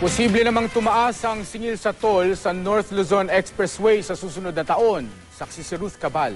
Posible namang tumaas ang singil sa toll sa North Luzon Expressway sa susunod na taon. Saksi si Ruth Cabal.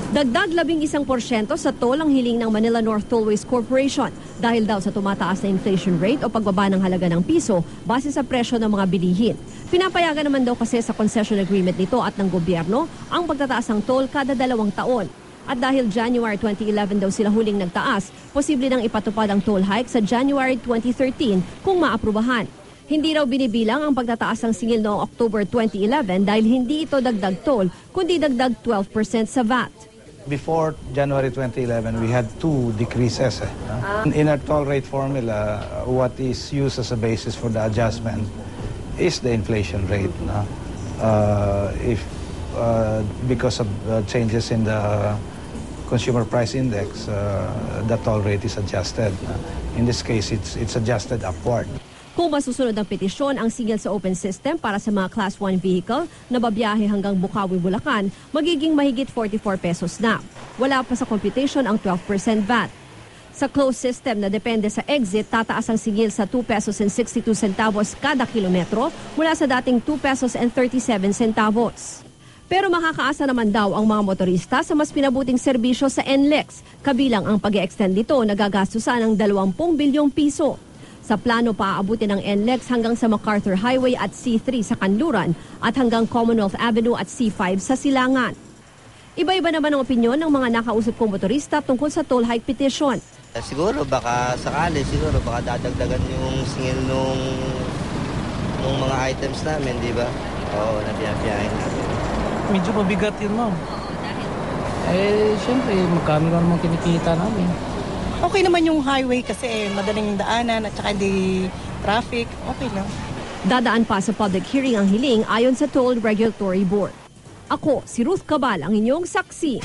Dagdag 11% sa toll ang hiling ng Manila North Tollways Corporation dahil daw sa tumataas na inflation rate o pagbaba ng halaga ng piso base sa presyo ng mga bilihin. Pinapayagan naman daw kasi sa concession agreement nito at ng gobyerno ang pagtataas ng toll kada 2 taon. At dahil January 2011 daw sila huling nagtaas, posible nang ipatupad ang toll hike sa January 2013 kung maaprubahan. Hindi raw binibilang ang pagtataas ng singil noong October 2011 dahil hindi ito dagdag toll, kundi dagdag 12% sa VAT. Before January 2011, we had 2 decreases. In our toll rate formula, what is used as a basis for the adjustment is the inflation rate. Because of changes in the consumer price index, the toll rate is adjusted. In this case, it's adjusted upward. Kung masusunod ang petisyon ang singil sa open system para sa mga Class 1 vehicle na babiyahe hanggang Bukawi, Bulacan, magiging mahigit 44 pesos na. Wala pa sa computation ang 12% VAT. Sa closed system na depende sa exit, tataas ang singil sa 2 pesos and 62 centavos kada kilometro mula sa dating 2 pesos and 37 centavos. Pero makakaasa naman daw ang mga motorista sa mas pinabuting serbisyo sa NLEX, kabilang ang pag-extend nito na gagastusan ng 20 bilyong piso. Sa plano paaabutin ng NLEX hanggang sa MacArthur Highway at C3 sa Kanluran at hanggang Commonwealth Avenue at C5 sa Silangan. Iba-iba naman ang opinyon ng mga nakausap kong motorista tungkol sa toll hike petition. Siguro baka sakali, baka dadagdagan yung singil nung mga items namin, di ba? Oo, nabiyahin namin. Medyo mabigat yun, ma'am. Siyempre, magkano naman kinikita namin. Okay naman yung highway kasi madaling daanan at saka hindi traffic. Okay lang. Dadaan pa sa public hearing ang hiling ayon sa Toll Regulatory Board. Ako, si Ruth Cabal, ang inyong saksi.